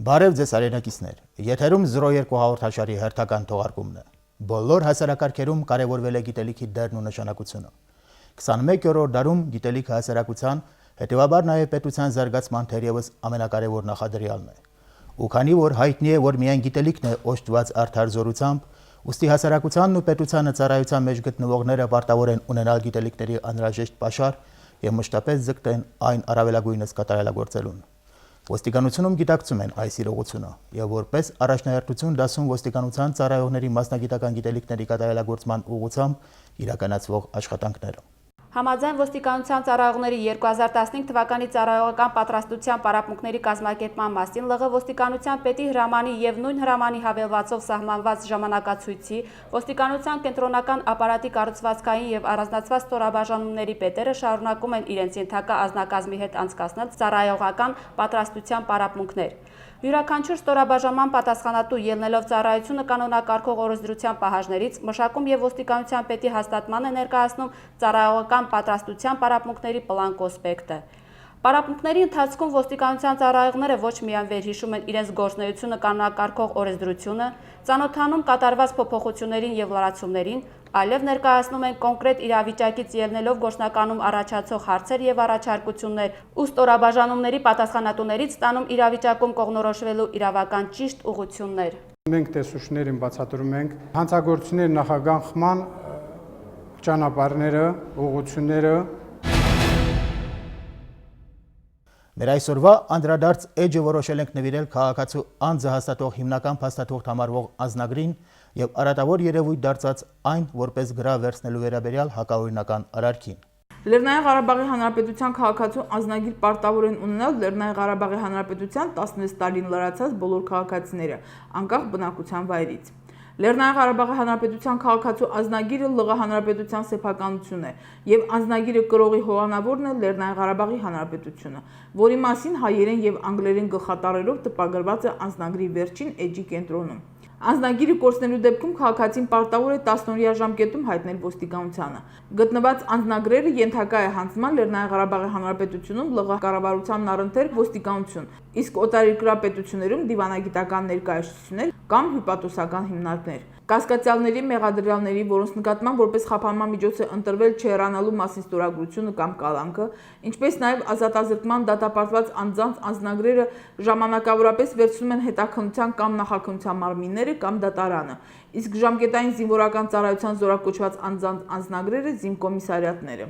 Բարև ձեզ արենակիցներ, եթերում 02 հաղորդաշարի հերթական թողարկումն է։ Բոլոր հասարակարգերում կարևորվել է գիտելիքի դերն ու նշանակությունը։ 21-րդ դարում գիտելիքը հասարակության, հետևաբար նաև պետության զարգացման թերևս ամենակարևոր նախադրյալն է։ Ու քանի որ հայտնի է, որ միայն գիտելիքն է օժտված արդար զորությամբ, ուստի հասարակությանն ու պետությանը ծառայության մեջ գտնվողները պարտավոր են ունենալ գիտելիքների անհրաժեշտ պաշար եւ մշտապես ձգտեն այն առավելագույնս կատարելագործելուն։ Ոստիկանությունում գիտակցում են այս իրողությունը եւ որպես առաջնահերթություն դասում ոստիկանության ծառայողների մասնագիտական գիտելիքների կատարելագործման ուղղությամբ իրականացվող աշխատանքները։ Համաձայն ոստիկանության ծառայողների 2015 թվականի ծառայողական պատրաստության պարապմունքների կազմակերպման մասին ԼՂ ոստիկանության պետի հրամանի եւ նույն հրամանի հավելվածով սահմանված ժամանակացույցի ոստիկանության կենտրոնական ապարատի կառուցվածքային եւ առանձնացված ստորաբաժանումների պետերը շարունակում են իրենց ենթակա անձնակազմի հետ անցկացնել ծառայողական պատրաստության պարապմունքներ։ Յուրաքանչյուր ստորաբաժանման պատասխանատու ելնելով ծառայությունը կանոնակարգող օրենսդրության պահանջներից մշակում եւ ոստիկանության պետի հաստատման է ներկայացնում ծառայողական պատրաստության պարապմունքների պլան կոնսպեկտը։ Պարապմունքների ընթացքում ոստիկանության ծառայողները ոչ միայն վերհիշում են իրենց գործունեությունը կանոնակարգող օրենսդրությունը, ծանոթանում կատարված փոփոխություններին եւ լրացումներին, այլև ներկայացնում են կոնկրետ իրավիճակից ելնելով գործնականում առաջացող հարցեր եւ առաջարկություններ ու ստորաբաժանումների պատասխանատուներից ստանում իրավիճակում կողմնորոշվելու իրավական ճիշտ ուղղություններ։ Մենք տեսուչներին բացատրում ենք հանցագործությունների նախագանքման ճանապարհները, ուղղությունները։ Մեր այսօրվա անդրադարձ էջը որոշել ենք նվիրել քաղաքացու անձը հաստատող հիմնական փաստաթուղթ համարվող անձնագրին եւ արատավոր երևույթ դարձած այն որպես գրավ վերցնելու վերաբերյալ հակաօրինական արարքին։ Լեռնային Ղարաբաղի Հանրապետության քաղաքացու անձնագիր պարտավոր են ունենալ Լեռնային Ղարաբաղի Հանրապետության 16 տարին լրացած բոլոր քաղաքացիները, անկախ բնակության վայրից։ Լեռնային Ղարաբաղի Հանրապետության քաղաքացու անձնագիրը ԼՂ Հանրապետության սեփականությունն է եւ անձնագիրը կրողի հովանավորն է Լեռնային Ղարաբաղի Հանրապետությունը, որի մասին հայերեն եւ անգլերեն գլխատառերով տպագրված է անձնագրի վերջին էջի կենտրոնում։ Անձնագիրը կորցնելու դեպքում քաղաքացին պարտավոր է 10-օրյա ժամկետում հայտնել ոստիկանությանը։ Գտնված անձնագրերը ենթակա է հանձնման Լեռնային Ղարաբաղի Հանրապետությունում ԼՂ կառավարությանն առընթեր ոստիկանություն, իսկ օտարերկրյա պետություններում դիվանագիտական ներկայացուցիչներ կամ հյուպատոսական հիմնարկներ։ Կասկածյալների, մեղադրյալների, որոնց նկատմամբ որպես խափանման միջոց է ընտրվել չհեռանալու մասին ստորագրությունը կամ կալանքը, ինչպես նաև ազատազրկման դատապարտված անձանց անձնագրերը ժամանակավորապես վերցնում են հետաքննության կամ նախաքննության մարմինները կամ դատարանը, իսկ ժամկետային զինվորական ծառայության զորակոչված անձանց անձնագրերը զինկոմիսարիատները։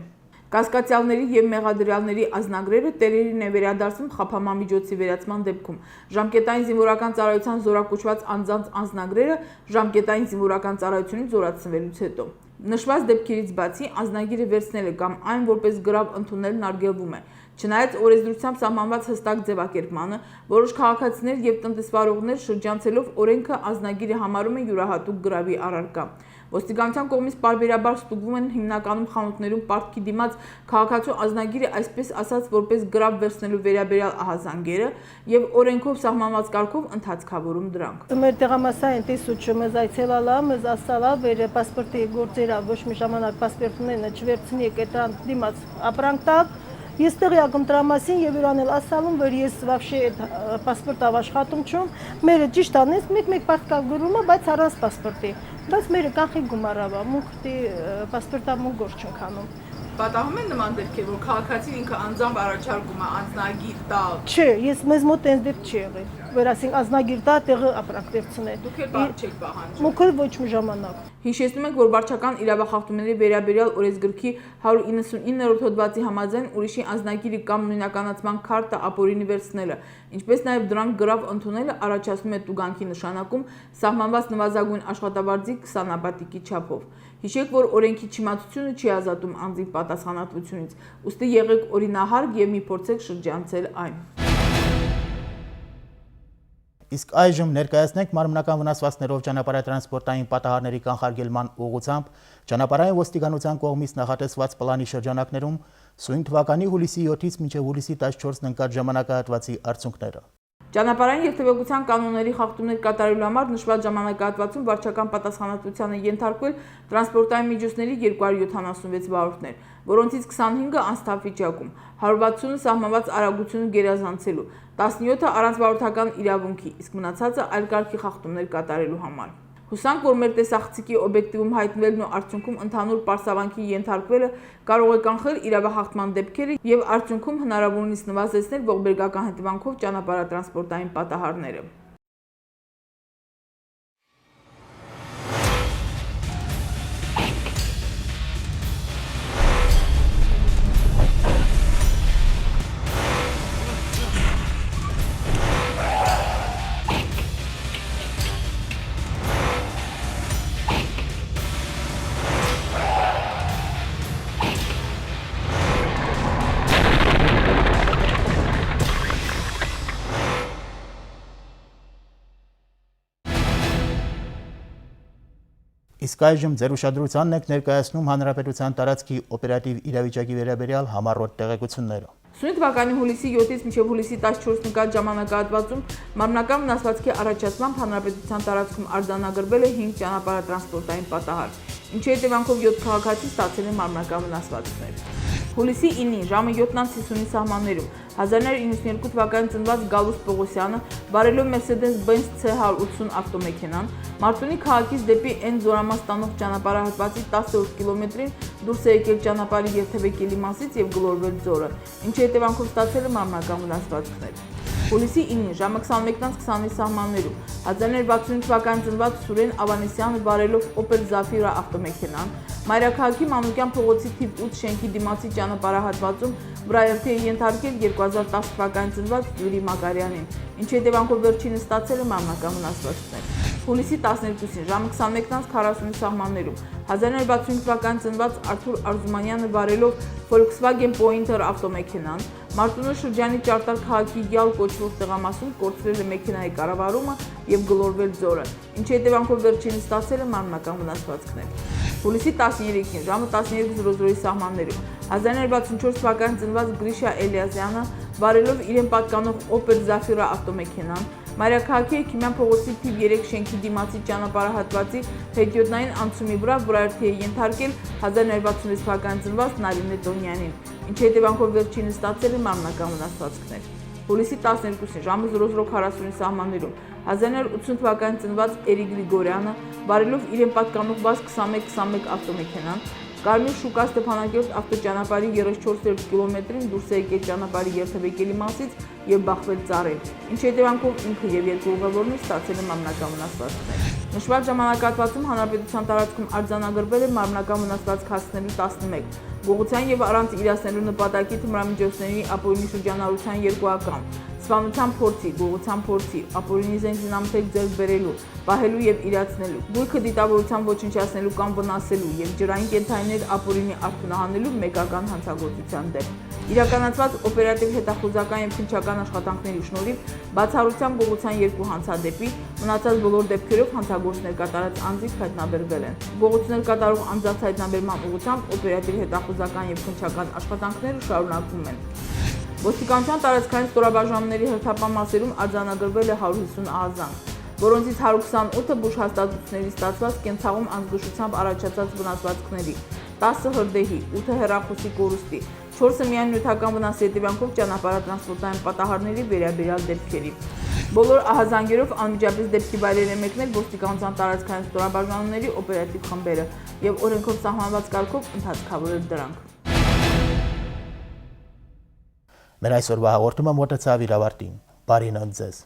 Կասկածյալների եւ մեղադրյալների անձնագրերը տերերին է վերադարձում խափանման միջոցի վերացման դեպքում։ Ժամկետային զինվորական ծառայության զորակոչված անձանց անձնագրերը ժամկետային զինվորական ծառայությունից զորացնվելուց հետո։ Նշված դեպքերից բացի անձնագիրը վերցնելը կամ այն որպես գրավ ընդունելն արգելվում է։ Չնայած օրենսդրությամբ սահմանված հստակ ձևակերպմանը, որոշ քաղաքացիներ եւ տնտեսվարողներ շրջանցելով օրենքը անձնագիրը համարում են յուրահատուկ գրավի առարկա։ Ոստիկանության կողմից պարբերաբար ստուգվում են հիմնականում խանութներում պարտքի դիմաց քաղաքացու անձնագիրը այսպես ասած որպես գրավ վերցնելու վերաբերյալ ահազանգերը եւ օրենքով սահմանված կարգով ընդհանցքավորում դրանք։ Մեր տեղամասային տեսուչը մեզ այցելալա, մեզ ասալա, վեր պասպորտի գործերա ոչ մի ժամանակ պասպորտներն չվերցնի կետան դիմաց ապրանք տալ։ Ես տեղյակ եմ դրա մասին եւ իրան էլ ասալում, որ ես вообще այդ պասպորտով աշխատում չում, մերը ճիշտ անես, մեկ պարտքա գրումը, բայց առանց պասպորտի։ Բայց մերը կանխի գումարավա, մուկտի պասպորտով մուկ գործ չենք անում։ Պատահում են նման դեպքեր, որ քաղաքացին ինքը անձամբ առաջարկում է անձնագիր տալ։ Չէ, ես մեզ մոտ այնպես դեպք չի եղել, որ ասենք անձնագիր տա, տեղը ապրանք վերցնել։ Դուք էլ բար չեք պահանջում։ Մուկը ոչ մի ժամանակ։ Հիշեցնում ենք, որ վարչական իրավախախտումների վերաբերյալ օրենսգրքի 199-րդ հոդվածի համաձայն ուրիշի անձնագիրը կամ նույնականացման քարտը ապօրինի վերցնելը, ինչպես նաև դրանք գրավ ընդունելը առաջացնում է տուգանքի նշանակում սահմանված նվազագույն աշխատավարձի 20 ապատիկի չափով։ Հիշեք, որ օրենքի չիմացությունը չի ազատում անձին պատասխանատվությունից, ուստի եղեք օրինահարկ եւ մի փորձեք շրջանցել այն։ Իսկ այժմ ներկայացնենք մարմնական վնասվածքներով ճանապարհատրանսպորտային պատահարների կանխարգելման ուղղությամբ ճանապարհային ոստիկանության կողմից նախատեսված պլանի շրջանակներում սույն թվականի հուլիսի 7-ից մինչև հուլիսի 14-ն ընկած ժամանակահատվածի արդյունքները։ Ճանապարհային երթևեկության կանոնների խախտումներ կատարելու համար նշված ժամանակահատվածում վարչական պատասխանատվությանը ենթարկվել տրանսպորտային միջոցների 276 վարորդներ, որոնցից 25-ը անսթափ վիճակում, 160-ը սահմանված արագությունը գերազանցելու, 17-ը առանց վարորդական իրավունքի, իսկ մնացածը այլ կարգի խախտումներ կատարելու համար։ Հուսանք, որ մեր տեսախցիկի օբյեկտիվում հայտնվելն ու արդյունքում ընդհանուր պարսավանքի ենթարկվելը կարող է կանխել իրավախախտման դեպքերը եւ արդյունքում հնարավորինս նվազեցնել ողբերգական հետևանքով ճանապարհատրանսպորտային պատահարները։ Իսկ այժմ ձեր ուշադրությանն եք ներկայացնում Հանրապետության տարածքի օպերատիվ իրավիճակի վերաբերյալ համառոտ տեղեկությունները։ Սույն թվականի հուլիսի 7-ից մինչև հուլիսի 14 նկատ ժամանակահատվածում մարմնական վնասվածքի առաջացմամբ Հանրապետության տարածքում արձանագրվել է 5 ճանապարհատրանսպորտային պատահար, ինչի հետևանքով 7 քաղաքացի ստացել են մարմնական վնասվածքներ։ Հուլիսի 9-ին ժամը 7:50-ի սահմաններում 1992 թվականին ծնված Գալուստ Պողոսյանը վարելով Mercedes-Benz C180 ավտոմեքենան Մարտունի քաղաքից դեպի N զորամաս տանող ճանապարհահատվածի 10-րդ կիլոմետրին դուրս է եկել ճանապարհի երթևեկելի մասից եւ գլորվել ձորը, ինչի հետևանքով ստացել է մարմնական վնասվածքներ։ Հուլիսի 9-ին ժամը 21:20-ի սահմաններում 1965 թվականին ծնված Սուրեն Ավանեսյանը վարելով Opel Zafira ավտոմեքենան Մայրաքաղաքի Մանուկյան փողոցի թիվ 8 շենքի դիմացի ճանապարհահատվածում վրայերթի է ենթարկել 2010 թվականին ծնված Յուրի Մակարյանին, ինչի հետևանքով վերջինը ստացել է մարմնական վնասվածքներ։ Հուլիսի 12-ին ժամը 21:40-ի սահմաններում 1965 թվականին ծնված Արթուր Արզումանյանը վարելով Volkswagen Pointer ավտոմեքենան Մարտունու շրջանի Ճարտար քաղաքի Գյալ կոչվող տեղամասում կորցրել է մեքենայի կառավարումը եւ գլորվել ձորը, ինչի հետևանքով վերջինը ստացել է մարմնական վնասվածքներ։ Հուլիսի 13-ին ժամը 12:00-ի սահմաններում 1964 թվականին ծնված Գրիշա Էլիազյանը վարելով իրեն պատկանող Opel Zafira ավտոմեքենան Մայրաքաղաքի Էքիմյան փողոցի թիվ 3 շենքի դիմացի ճանապարհահատվածի հետիոտնային անցումի վրա վրայերթի է ենթարկել 1966 թվականին ծնված Նարինե Տոնյանին, ինչի հետևանքով վերջինը ստացել է մարմնական վնասվածքներ։ Հուլիսի 12-ին ժամը 00:40-ի սահմաններում 1980 թվականին ծնված Էրիկ Գրիգորյանը վարելով իրեն պատկանող ՎԱԶ 2121 ավտոմեքենան Կարմիր շուկա Ստեփանակերտ ավտոճանապարհի 34-րդ կիլոմետրին դուրս է եկել ճանապարհի երթևեկելի մասից եւ բախվել ծառեր, ինչի հետևանքով ինքը եւ երկու ուղևորներ ստացել են մարմնական վնասվածքներ։ Նշված ժամանակահատվածում հանրապետության տարածքում արձանագրվել է մարմնական վնասվածք հասցնելու 11, գողության եւ առանց իրացնելու նպատակի թմրամիջոցների ապօրինի շրջանառության 2 ակամ, սպանության փորձի, գողության փորձի, ապօրինի զենքզինամթերք ձեռք բերելու, պահելու եւ իրացնելու, գույքը դիտավորության ոչնչացնելու կամ վնասելու եւ ջրային կենդանիներ ապօրինի արթունահանելու մեկական հանցագործության դեմ։ Իրականացված օպերատիվ հետախուզական եւ քննչական աշխատանքների շնորհիվ բացառությամբ գողության 2 հանցադեպի, մնացած բոլոր դեպքերով հանցագործներ կատարած անձիկ հայտնաբերվել են։ Գողություններ կատարող անձանց հայտնաբերման ուղղությամբ օպերատիվ հետախուզական եւ քննչական աշխատանքները շարունակվում են։ Ոստիկանության տարածքային ստորաբաժանումների հերթապահ մասերում արձանագրվել է 150 ահազանգ, որոնցից 128-ը բուժ հաստատությունների ստացված կենցաղում անզգուշությամբ առաջացած վնասվածքների, 10-ը հրդեհի, 8-ը հեռախոսի կորուստի, 4-ը միայն նյութական վնասի հետևանքով ճանապարհատրանսպորտային պատահարների վերաբերյալ դեպքերի։ Բոլոր ահազանգերով անմիջապես դեպքի վայրեր է մեկնել ոստիկանության տարածքային ստորաբաժանումների օպերատիվ խմբերը եւ օրենքով սահմանված կարգով ընթացքավորել դրանք։ Մեր այսօրվա հաղորդումը մոտեցավ իր ավարտին։ Բարի նոց ձեզ։